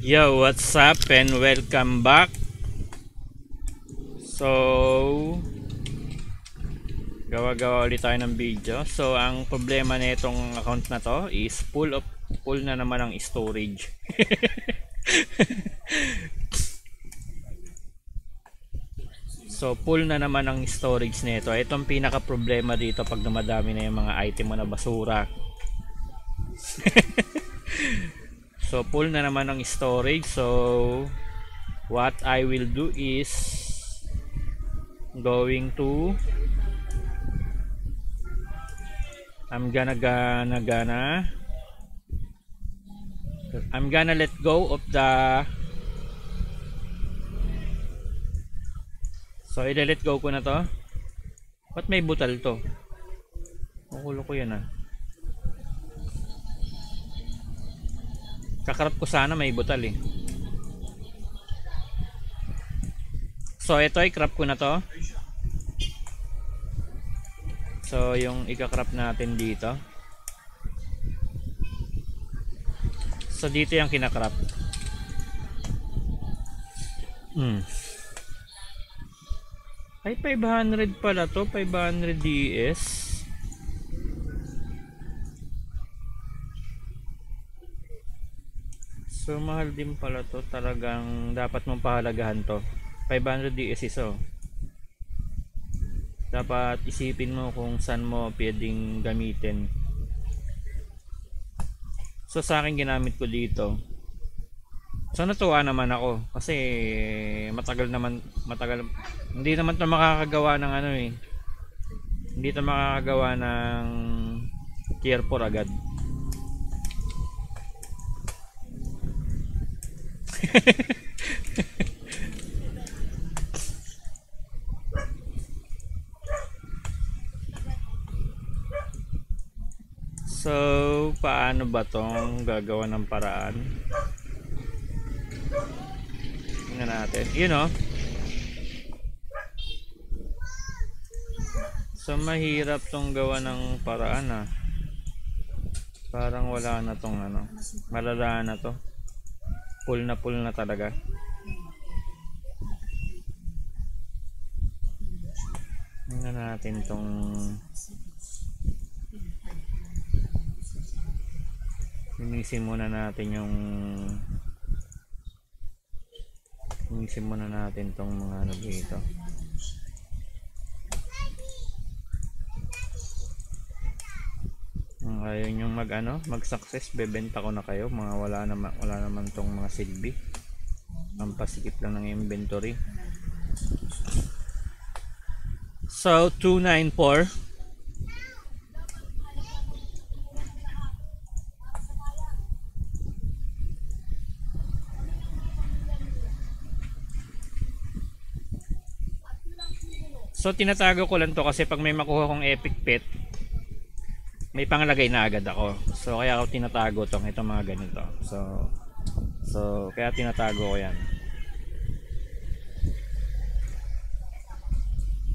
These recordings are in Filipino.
Yo, what's up and welcome back. So, gawa-gawa ulit tayo ng video. So, ang problema na itong account na to is full na naman ang storage. So, full na naman ang storage nito. Itong pinaka problema dito pag dumadami na yung mga item mo na basura. So, full na naman ang storage. So, what I will do is I'm gonna let go of the so i-let go ko na to. Ba't may butal to? Makulo ko yan ah. Kakarap ko sana may butal eh. So ito ay crop ko na to. So yung ika-crop natin dito. So dito yung kina-crop. Ay 500 pala to, 500 DS. So mahal din pala to, talagang dapat mong pahalagahan to. 500 DS iso. Dapat isipin mo kung saan mo pwedeng gamitin. So sa akin ginamit ko dito. So natuwa naman ako kasi matagal hindi naman 'to makakagawa ng ano eh. Hindi 'to makakagawa ng tier 4 agad. So, paano ba tong gagawa ng paraan? Tingnan natin. You know. So, mahirap tong gawa ng paraan ah. Parang wala na tong ano. Malala na to. Full na talaga. Tingnan natin tong linisin muna natin tong mga ano dito. Ayaw nyo mag-success, bebenta ko na kayo. Mga wala naman tong mga silbi. Pampasikip lang ng inventory. So 294. So tinatago ko lang to kasi pag may makuha kong epic pet, may panglagay na agad ako. So kaya ako tinatago itong mga ganito. So kaya tinatago ko yan.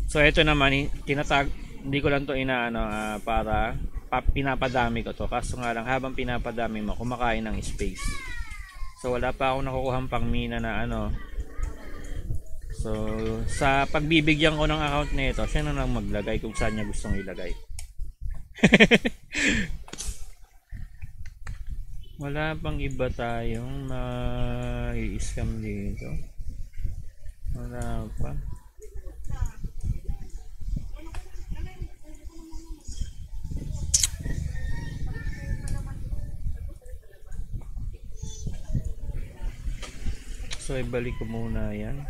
So ito naman hindi ko lang to para pinapadami ko to. Kaso nga lang habang pinapadami mo, kumakain ng space. So wala pa ako nakukuhang pangmina na So, sa pagbibigyan ko ng account nito, siya na lang maglagay kung saan niya gustong ilagay. Wala pang iba tayong mai-scam dito. Wala pa. So, ibalik ko muna yan.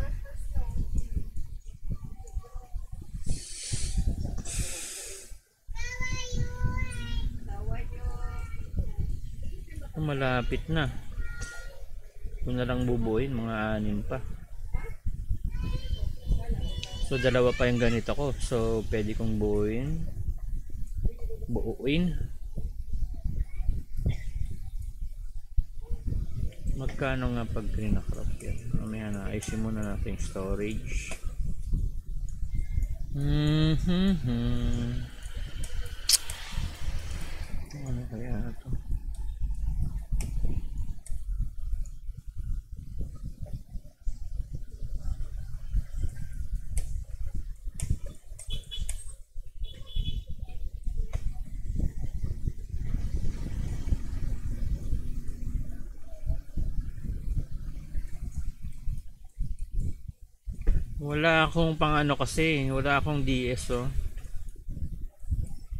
Malapit na. Kung na lang bubuin, mga 6 pa. So 2 pa yung ganito ko. So pwede kong buuin. Magkano nga pag kinacrop yan? Mamaya na, ayusin muna natin storage. Ano kaya ito? Wala akong pang ano kasi, wala akong DS oh.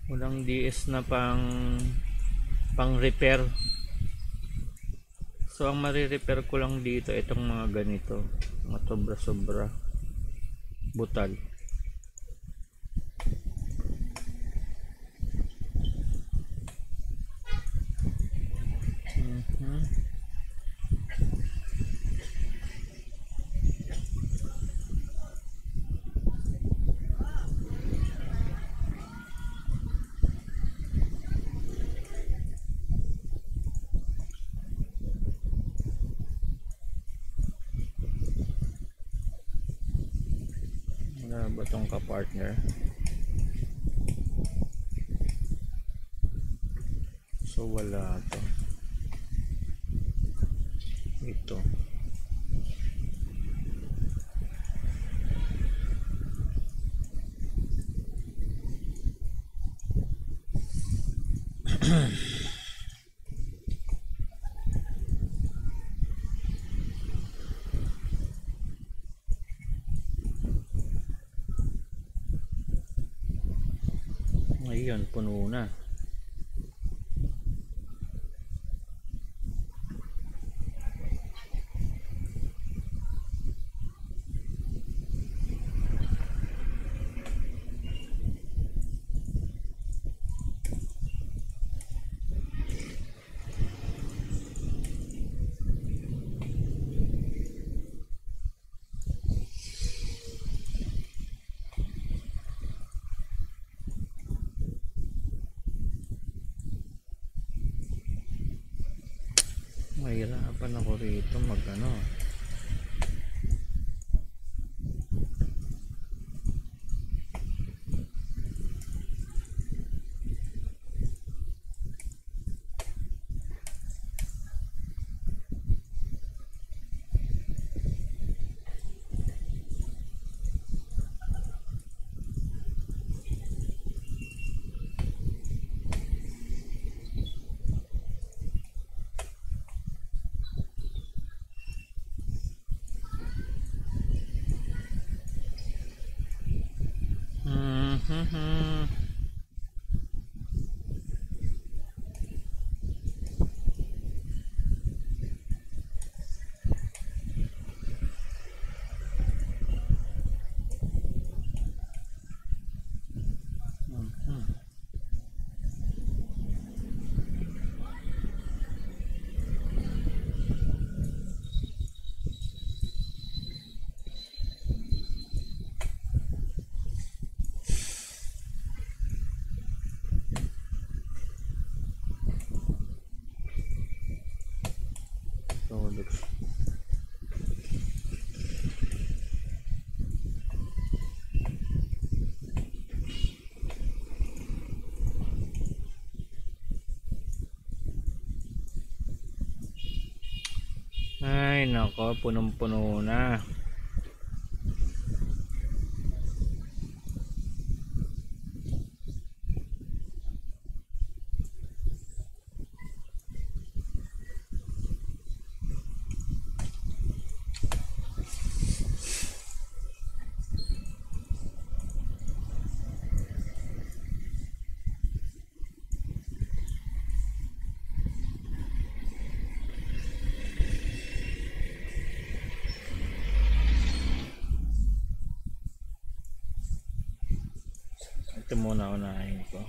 Walang DS na pang repair. So ang mare-repair ko lang dito itong mga ganito, mga sobra-sobra butal. Wala ba tong ka-partner? So wala to. Ito. Ayun, puno na. Mahirapan ako rito mag ano. Products. Ay nako, punong-puno na. Ito muna unahin ko.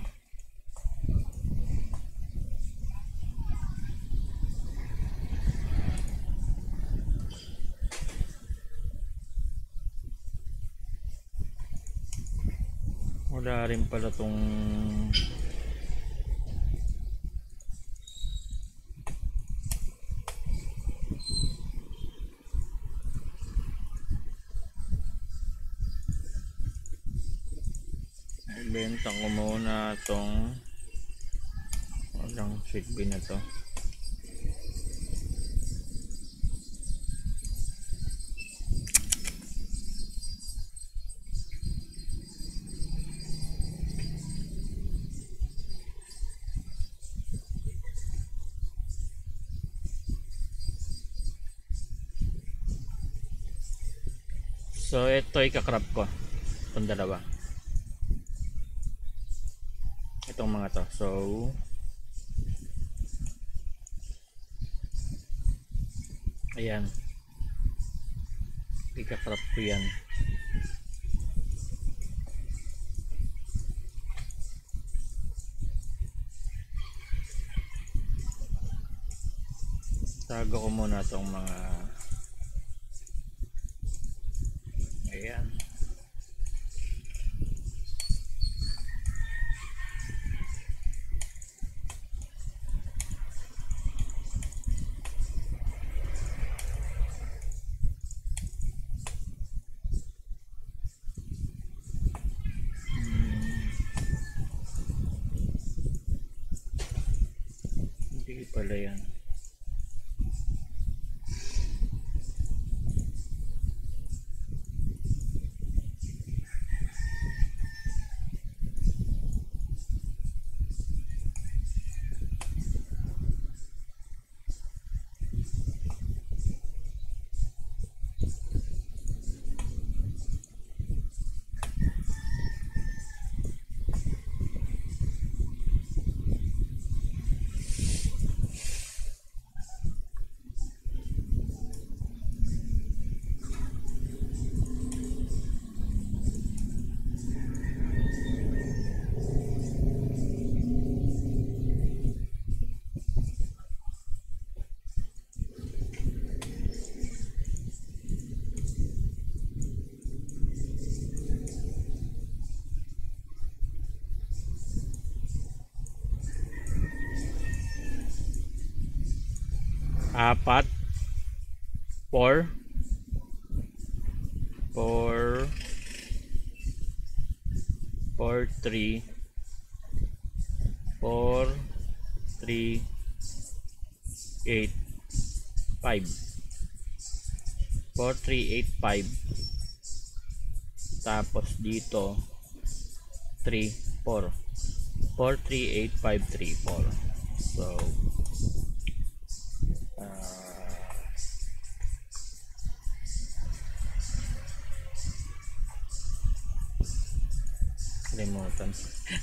Wala rin pala tong benta ko muna tong walang sweet bean na to. So ito ika-crop ko itong dalawa, itong mga to. So ayan, ika-crop ko yan. Tago ko muna itong mga ayan. Hindi pala yan. Apat, 4, 4, 4, 3, 4, 3, 8, 5, 4, 3, 8, 5. Tapos dito 3, 4, 4, 3, 8, 5, 3, 4. So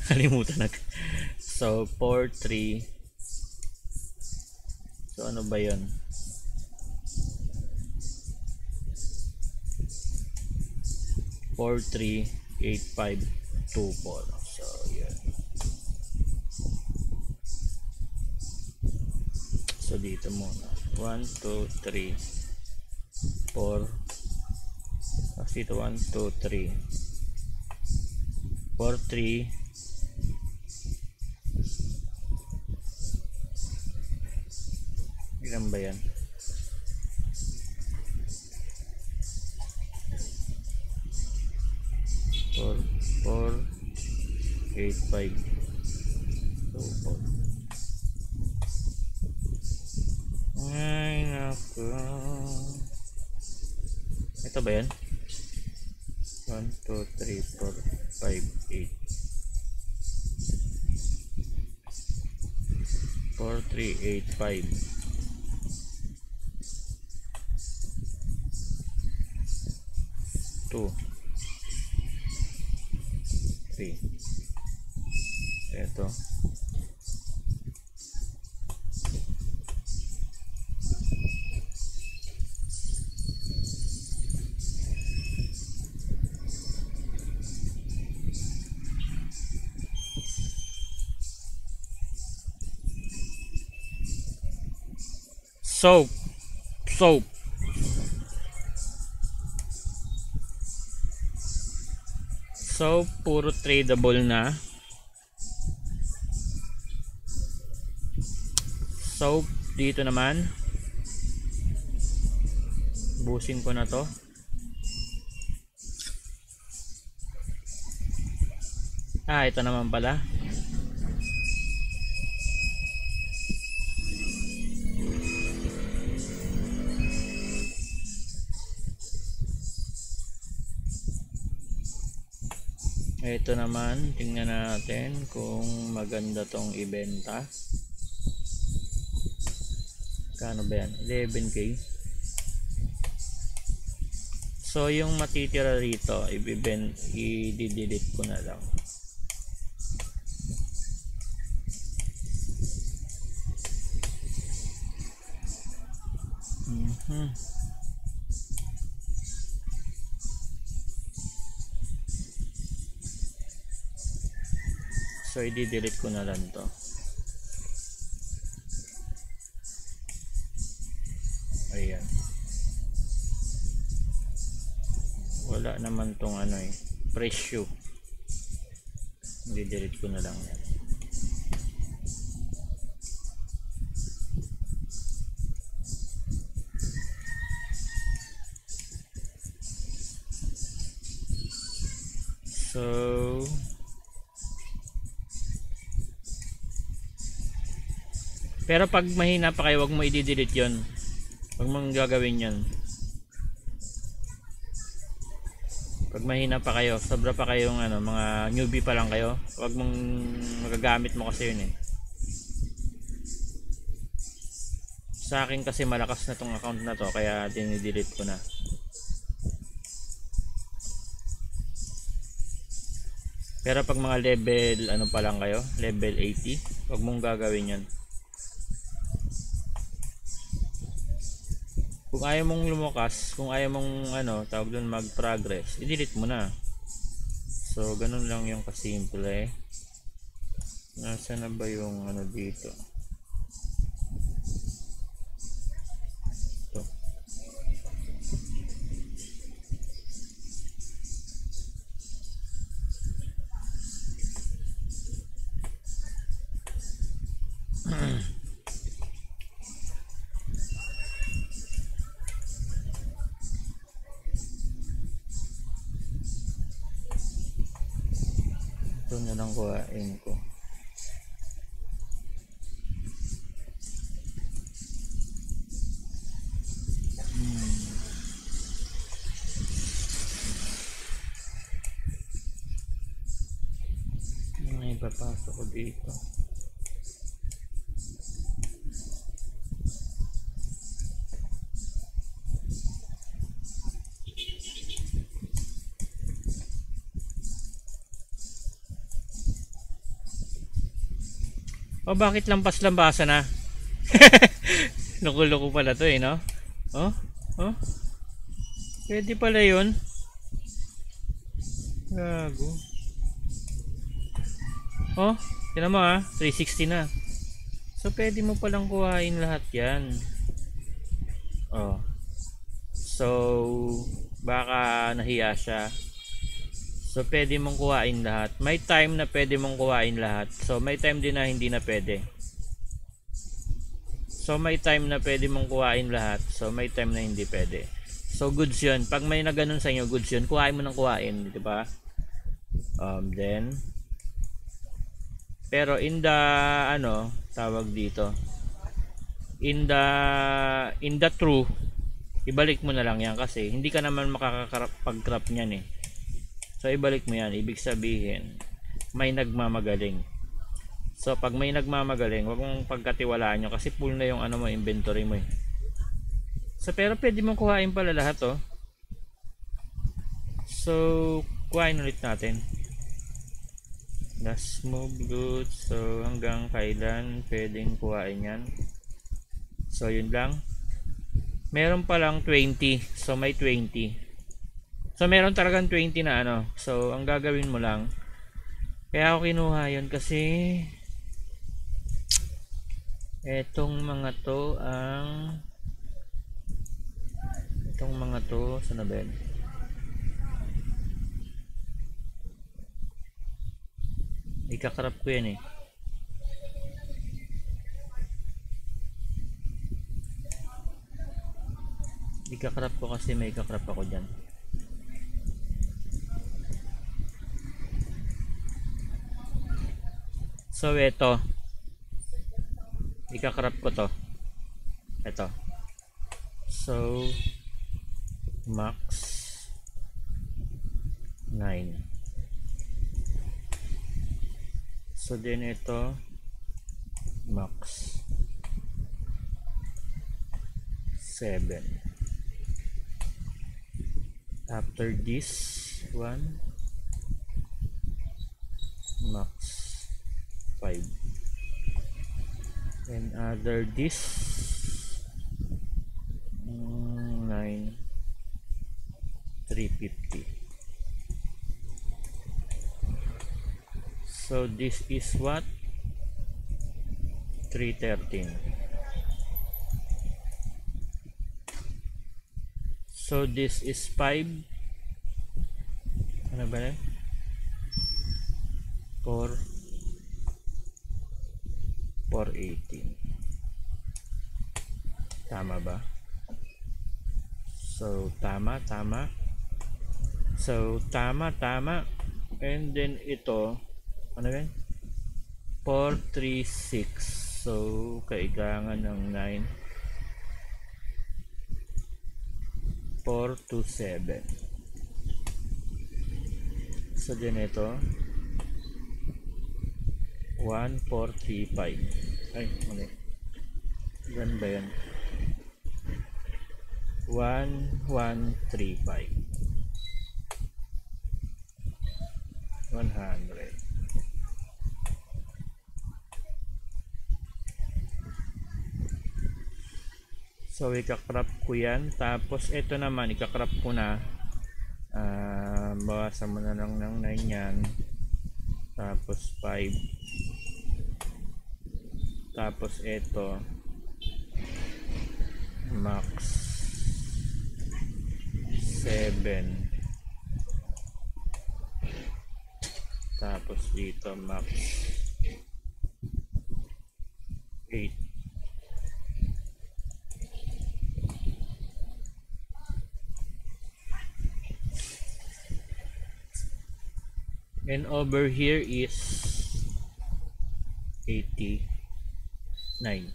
kalimutan na. So 4, 3. So ano ba yun? 4, 3, 8, 5, 2, 4. So yun. So dito muna 1, 2, 3, 4. Tapos dito 1, 2, 3, 4, 3. Ilan ba yan? 4, 4, 8, 5, 2, 4. Ay naku, ito ba yan? 1, 2, 3, 4, 5, 8. 4, 3, 8, 5. 2, 3. Ito. Soap. So puro tradable na. So dito naman busin ko na to. Ito naman pala. Ito naman, tingnan natin kung maganda tong ibenta. Kano ba yan? 11K. So So yung matitira rito, i-delete ko na lang. So i-delete ko na lang to. Ayan. Wala naman tong ano eh, presyo. I-delete ko na lang yan. So pero pag mahina pa kayo, wag mo i-delete 'yon. Wag mong gagawin 'yon. Pag mahina pa kayo, sobra pa kayong ano, mga newbie pa lang kayo, wag mong magagamit mo kasi 'yun eh. Sa akin kasi malakas na tong account na to, kaya dinidelete ko na. Pero pag mga level ano pa lang kayo, level 80, wag mong gagawin 'yon. Kung ayaw mong lumakas, kung ayaw mong ano, tawag doon mag-progress, i-delete mo na. So, ganun lang yung kasimple. Nasa na ba yung ano dito? Ito. Ito na lang kuhain ko. May papasok ko dito. O bakit lampas-lampasan na? Loko-loko pala to eh, no? Oh? Oh? Pwede pala yun. Gago. Oh? Tinan mo ha, 360 na. So pwede mo palang kuhain lahat yan. Oh. So baka nahiya siya. So pwede mong kuhain lahat. May time na pwede mong kuhain lahat. So may time din na hindi na pwede. So may time na pwede mong kuhain lahat. So may time na hindi pwede. So goods yun. Pag may na ganun sa inyo, goods yun. Kuhain mo ng kuhain, di ba? Then pero in the ano, tawag dito. In the true, ibalik mo na lang yan kasi hindi ka naman makakapag-crop niyan eh. So ibalik mo yan, ibig sabihin may nagmamagaling. So pag may nagmamagaling, wag mong pagkatiwalaan nyo kasi full na yung ano mo, inventory mo eh. So pero pwede mong kuhain pala lahat oh. So kuhain ulit natin. Last move goods. So hanggang kailan pwedeng kuhain yan. So yun lang. Meron palang 20. So may 20. So meron talagang 20 na ano. So ang gagawin mo lang, kaya ako kinuha yun kasi etong mga to sana ba yun? Ikakrap ko yan eh. Ikakrap ko kasi may ikakrap ako dyan. So ito, ikakrap ko to. Ito. So max 9. So then ito max 7. After this one, max 5. And other this 9, 350. So this is what? 313. So this is 5. Ano ba na? 418. Tama ba? So tama. So tama. And then ito, ano yan? 436. So kailangan ng 9. 427. So din ito 1435. Ay, mali. Gan ba yan? 1135. 100. So ikakrap ko yan. Tapos ito naman ikakrap ko na. Bawasan mo na lang ng 9 yan. Tapos 5. Tapos ito max 7. Tapos dito max 8. And over here is 89.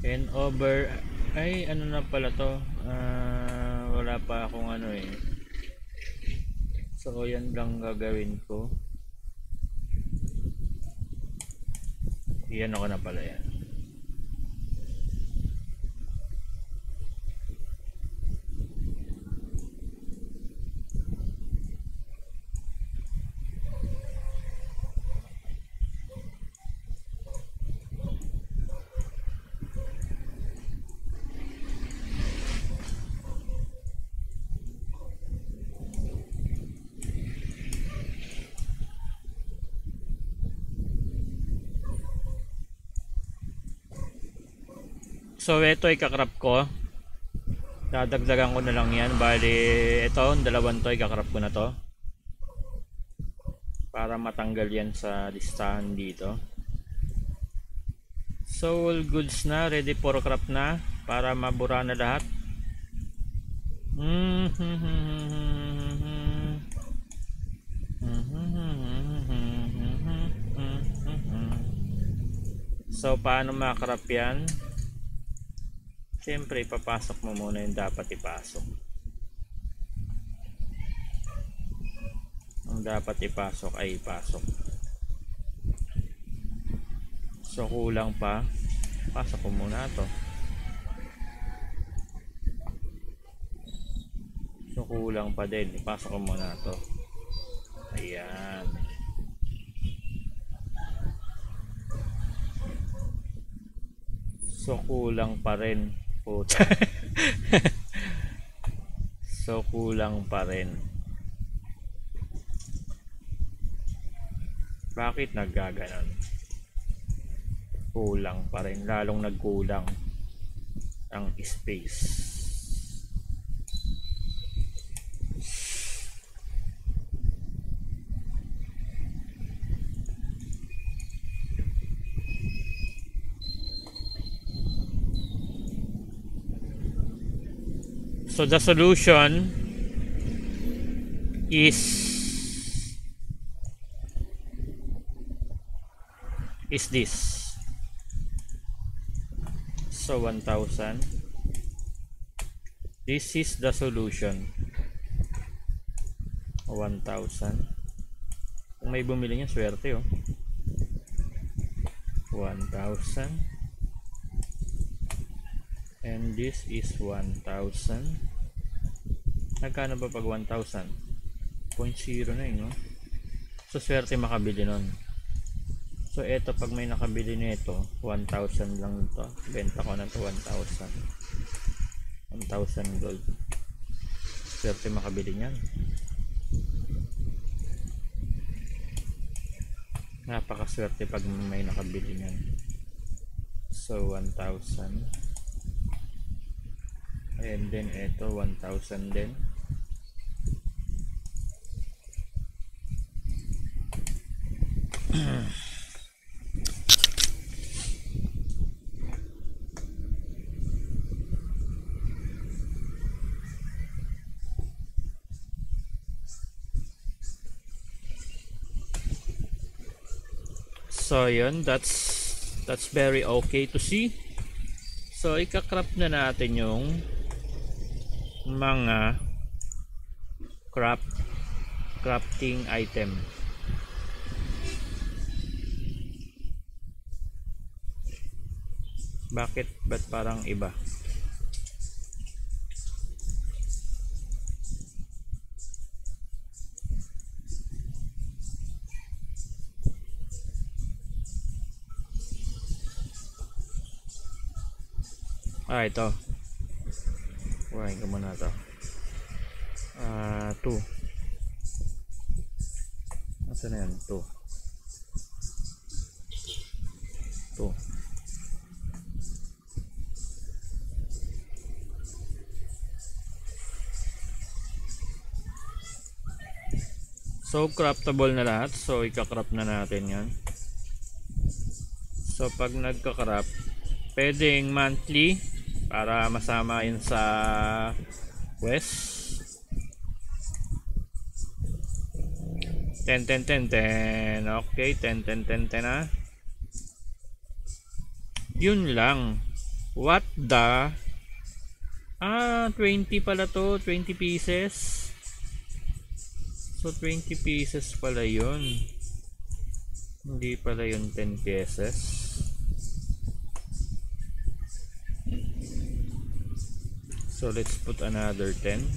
And over, ay ano na pala to, wala pa akong ano eh. So yan lang gagawin ko. Yan ako na pala yan. So ito ikakrap ko. Dadagdagan ko na lang yan. Bali ito, dalawang to ikakrap ko na to. Para matanggal yan sa listahan dito. So all goods na, ready for crop na. Para mabura na lahat. So paano makrap yan? Siyempre, ipapasok mo muna yung dapat ipasok. Ang dapat ipasok ay ipasok. So, kulang pa. Pasok ko muna to. So, kulang pa din. Ipasok ko muna to. Ayan. So, kulang pa rin. So kulang pa rin. Bakit naggaganon? Kulang pa rin, lalong nagkulang ang space. So the solution is this. So 1,000. This is the solution. 1,000. Kung may bumili niya, swerte oh. 1,000. And this is 1,000. Nagkano ba pag 1,000? 0.0 na yun, no? So, swerte makabili nun. So, eto pag may nakabili nito, 1,000 lang to. Benta ko na to 1,000. 1,000 gold. Swerte makabili niyan. Napakaswerte pag may nakabili niyan. So, 1,000. And then, eto, 1,000 din. So yun, that's very okay to see. So ika-crop na natin yung mga crafting item. Bakit? Ba't parang iba? Ito. Kuhain ko muna ito. 2. Nasaan na yan? 2. So, craftable na lahat. So, ika-crop na natin yan. So, pag nagka-crop, pwedeng monthly para masama yun sa quest. 10. Okay, 10 na. Yun lang. What the? 20 pala to. 20 pieces. So, 20 pieces pala yun. Hindi pala yun 10 pieces. So, let's put another 10.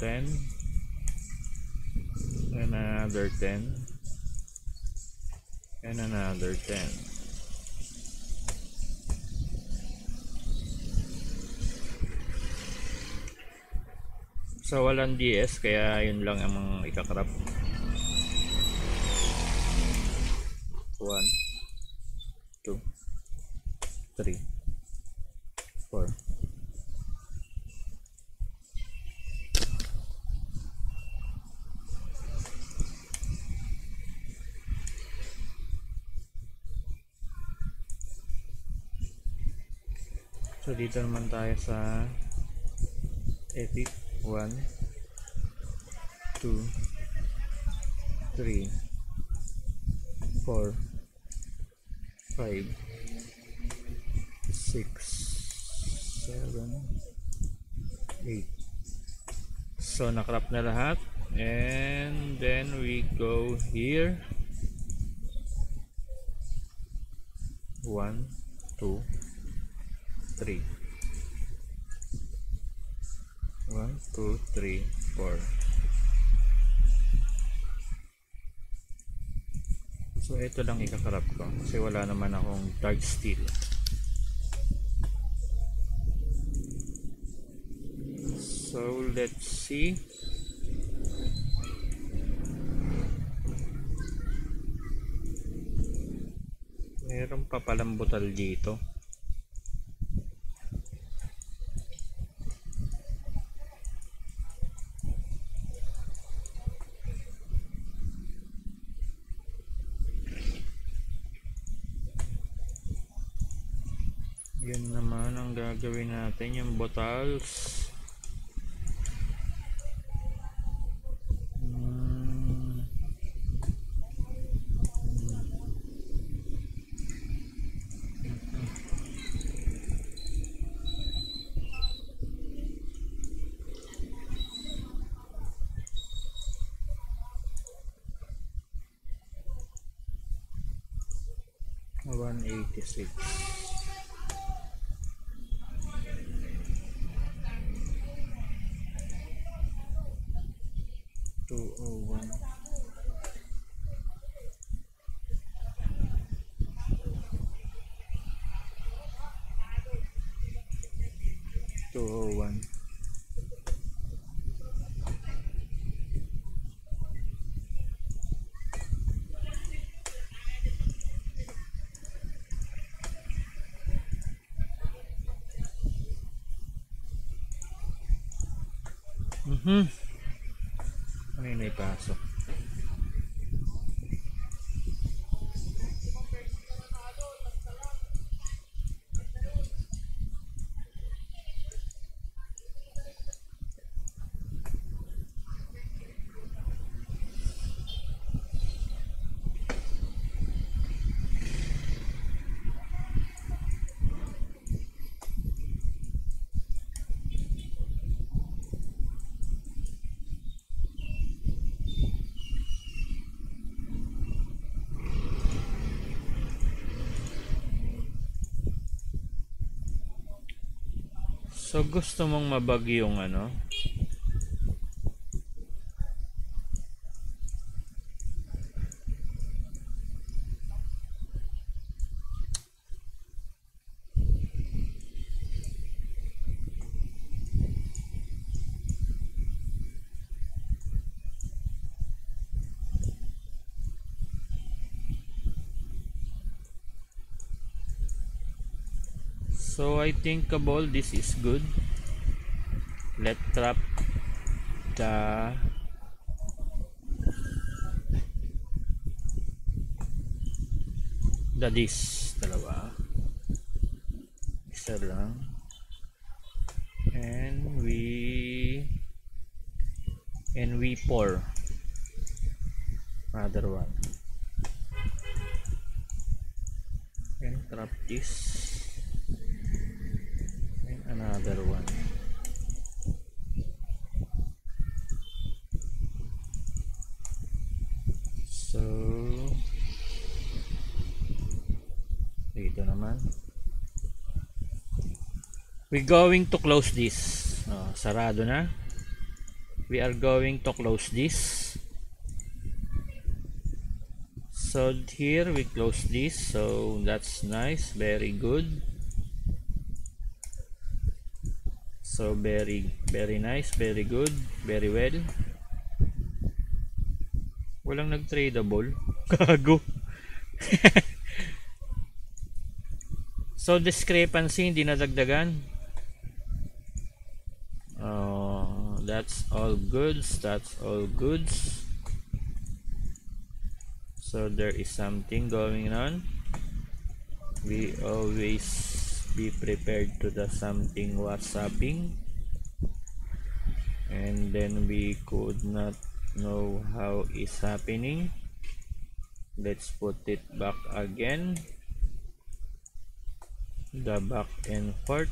And another 10 and another 10. So walang DS kaya yun lang ang mga ikakrap. 1 2 3 4. So dito naman tayo sa epic. 1 2 3 4 5 6 7 8. So nakrap na lahat, and then we go here. 1 2 3 1 2 3 4. So ito lang ikakarap ko kasi wala naman akong dark steel. So let's see. Meron pa palang butal dito. Yun naman ang gagawin natin, yung bottles. 86. 201. 201. Ano yung naipasok? So gusto mong mabagyo yung ano? So I think Kabol, this is good. Let's trap the this dalawa. Isa lang. And we pour another one. And trap this. And another one. So dito naman we're going to close this. Sarado na. We are going to close this. So here we close this. So that's nice, very good. So very nice, very good, very well. Walang nag-tradable. Gago. So discrepancy hindi nadagdagan. That's all goods. That's all goods. So there is something going on. We always be prepared to the something whatsapping, and then we could not know how it's happening. Let's put it back again. The back and forth.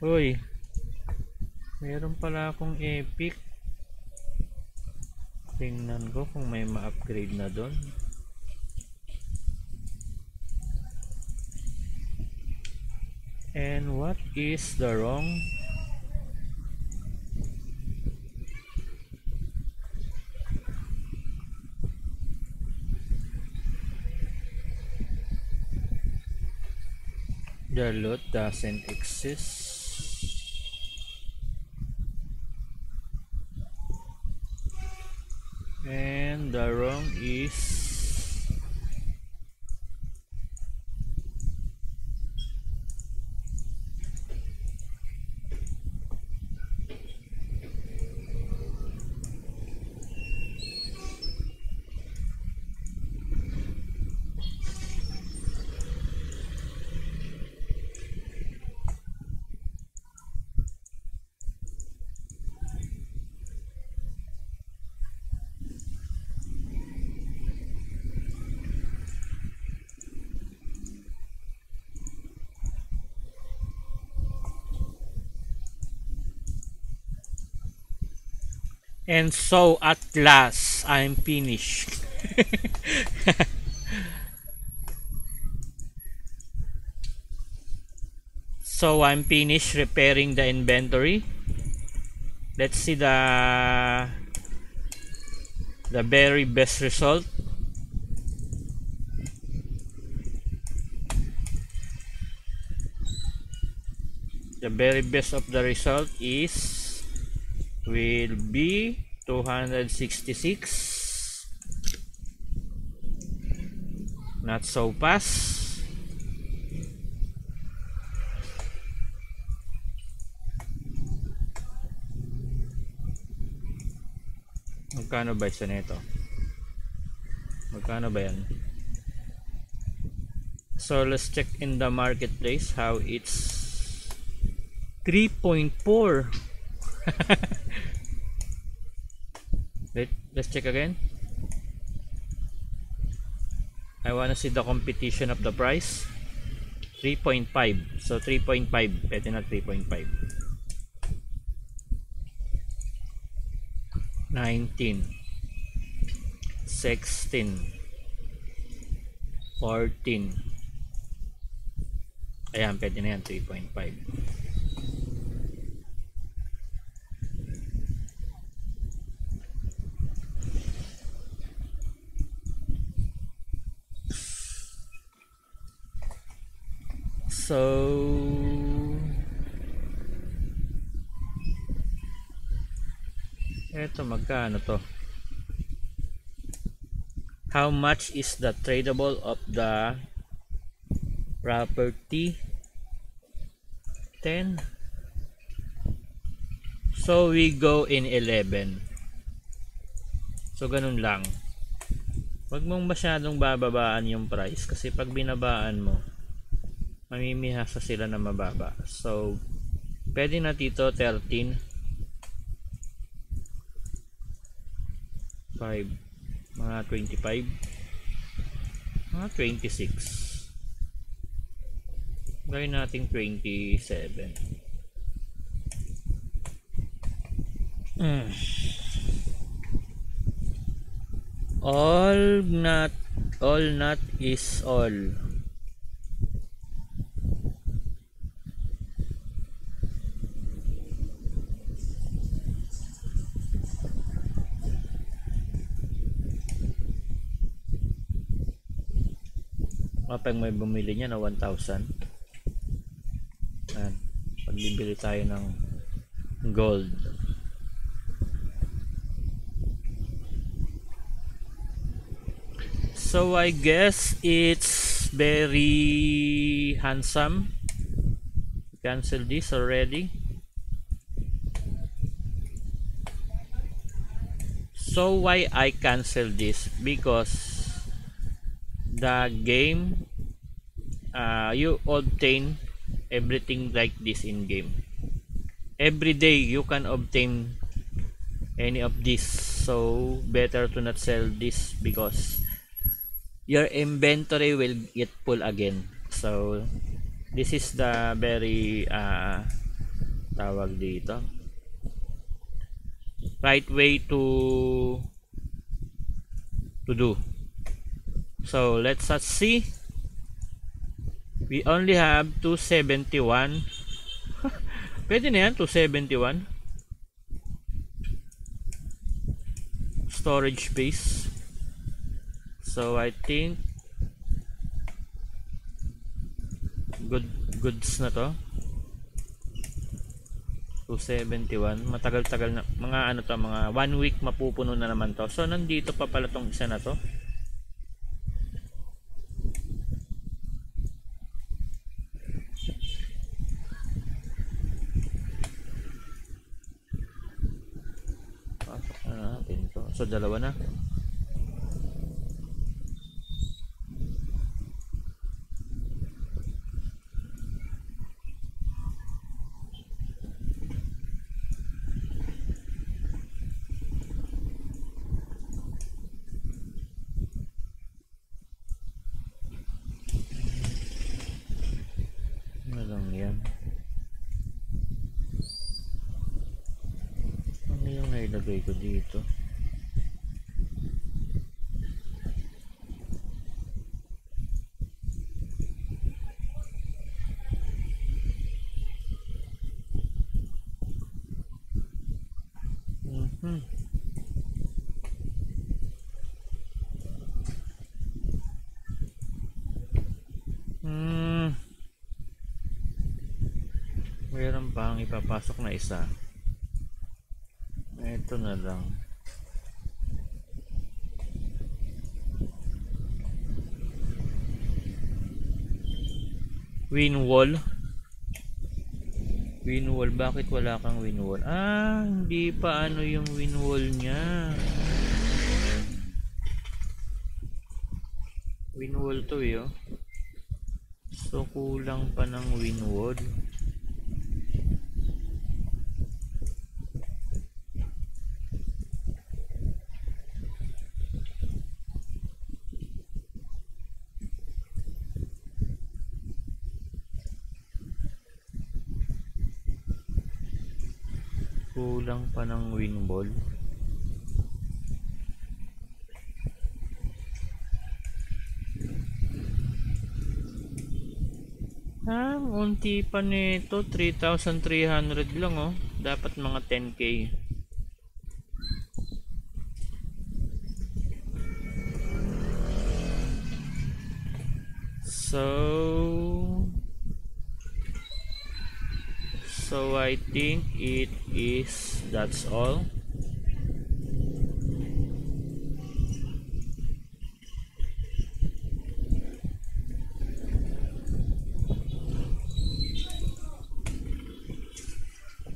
Uy, meron pala akong epic. Tingnan ko kung may ma-upgrade na doon. And what is the wrong? The loot doesn't exist. And the wrong is And so at last, I'm finished. So I'm finished repairing the inventory. Let's see the very best result. The very best of the result is will be 266. Not so fast. Magkano ba isa nito? Magkano ba yan? So let's check in the marketplace how it's 3.4. Let's check again. I wanna see the competition of the price. 3.5. So 3.5. Pwede na 3.5. 19, 16, 14. Ayan, pwede na yan, 3.5. So eto, magkano to? How much is the tradable of the property? 10. So we go in 11. So ganun lang. Huwag mong masyadong bababaan yung price kasi pag binabaan mo, mamimihasa sila na mababa. So pwede na dito 13, 5, mga 25, mga 26. Gawin natin 27. All not is all. Kapag may bumili niya na 1,000, yan, pagbibili tayo ng gold. So I guess it's very handsome. Cancel this already. So why I cancel this? Because the game, you obtain everything like this in game. Every day you can obtain any of this, so better to not sell this because your inventory will get full again. So this is the very tawag dito, right way to do. So let's see. We only have 271. Pwede na yan, 271 storage space. So I think goods na to. 271. Matagal-tagal na, mga ano to, mga 1 week mapupuno na naman to. So nandito pa pala tong isa na to. Pasok na natin to. So dalawa na. Lagay ko dito. Meron pang ipapasok na isa. Ito na lang. Winwall. Winwall, bakit wala kang winwall? Hindi pa ano yung winwall niya. Winwall to oh. So kulang pa ng winwall. Kulang pa ng winwall. Unti pa nito, 3,300 lang oh. Dapat mga 10k. So I think that's all.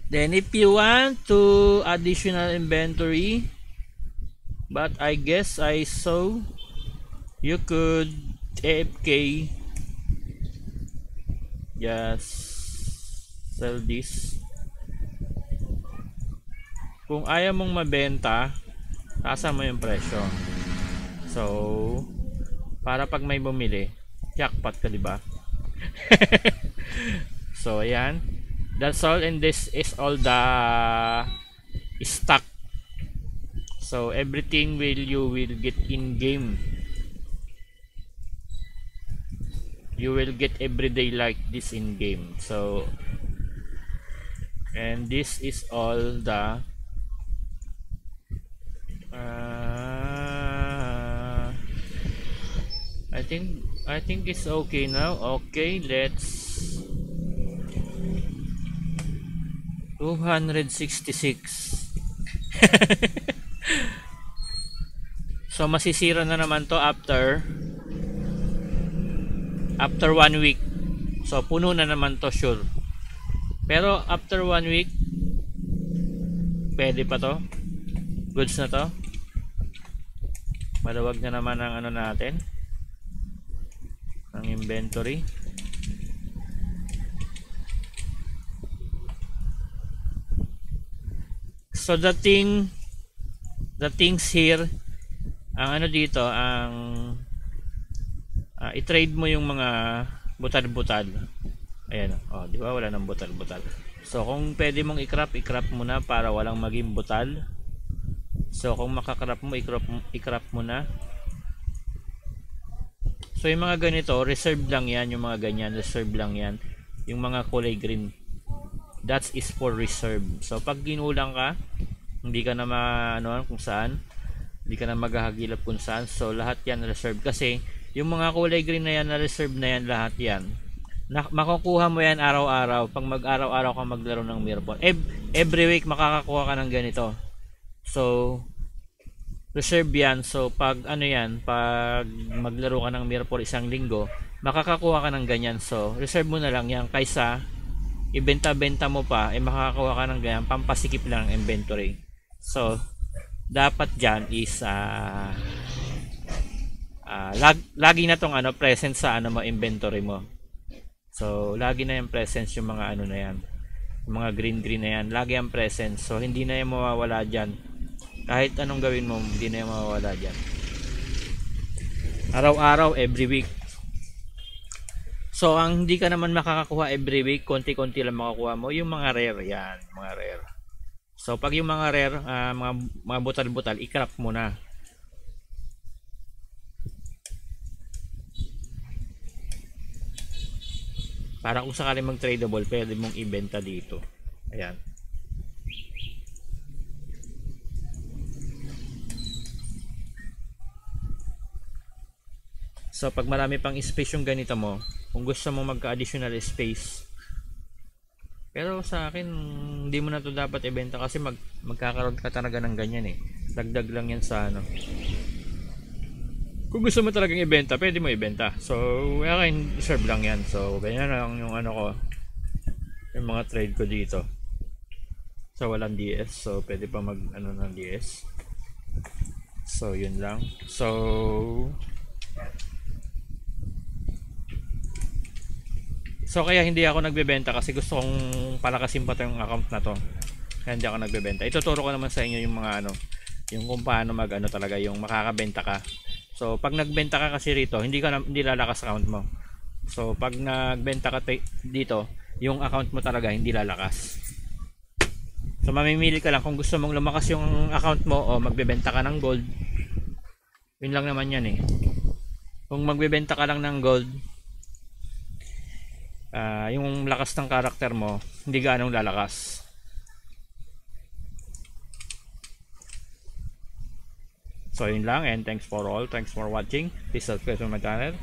Then if you want to additional inventory, but I guess I saw you could AFK just sell this. Kung ayaw mong mabenta, taasa mo yung presyo. So para pag may bumili, jackpot ka, diba? So ayan, that's all, and this is all the stock. So everything you will get in game. You will get everyday like this in game. So and this is all the I think it's okay now. Okay, let's 266. So masisira na naman to after 1 week. So puno na naman to sure. Pero after 1 week pwede pa to. Goods na to. Maluwag na naman ang ano natin, ang inventory. So the things here, ang ano dito, ang i-trade mo yung mga butal-butal. Ayan, oh, di ba wala nang butal-butal. So kung pwede mong i-crop mo na para walang maging butal. So kung makakrap mo, i-crop mo na. So yung mga ganito, reserve lang yan, yung mga ganyan, reserve lang yan. Yung mga kulay green, that is for reserve. So pag ginulang ka, hindi ka na ano kung saan, hindi ka na maghahagilap kung saan. So lahat yan reserve, kasi yung mga kulay green na yan na reserve na yan, lahat yan makukuha mo yan araw-araw. Pag mag-araw-araw ka maglaro ng Mirror, every week makakakuha ka ng ganito. So reserve yan. So pag ano yan, pag maglaro ka ng Mirror isang linggo, makakakuha ka ng ganyan. So reserve mo na lang yan, kaysa ibenta-benta mo pa, makakakuha ka ng ganyan, pampasikip lang ang inventory. So dapat dyan is lagi na tong ano, present sa ano mo, inventory mo. So lagi na yung presence yung mga ano na yan, yung mga green na yan, lagi ang presence. So hindi na yung mawawala dyan. Kahit anong gawin mo, hindi na yung mawawala dyan. Araw-araw, every week. So ang hindi ka naman makakakuha every week, konti-konti lang makakuha mo yung mga rare yan, mga rare. So pag yung mga rare, mga butal-butal, i-crop mo na. Para kung sakali mag-tradable, pwede mong ibenta dito. Ayan. So pag marami pang space yung ganito mo, kung gusto mo magka-additional space, pero sa akin hindi mo na to dapat ibenta kasi magkakaroon ka talaga ng ganyan eh. Dagdag lang yan sa ano. Kung gusto mo talagang ibenta, pwede mo ibenta. So akin reserve lang yan. So ganyan lang yung ano ko, yung mga trade ko dito. So walang DS, so pwede pa mag ano ng DS. So yun lang. So kaya hindi ako nagbebenta kasi gusto kong palakasin pa yung account na to. Kaya hindi ako nagbebenta. Ituturo ko naman sa inyo yung mga ano, yung kung paano mag ano talaga yung makakabenta ka. So pag nagbenta ka kasi rito, hindi lalakas account mo. So pag nagbenta ka dito, yung account mo talaga hindi lalakas. So mamimili ka lang kung gusto mong lumakas yung account mo o magbebenta ka ng gold. Yun lang naman yan eh. Kung magbebenta ka lang ng gold, yung lakas ng karakter mo hindi ganong lalakas. So yun lang, and thanks for watching. Please subscribe to my channel.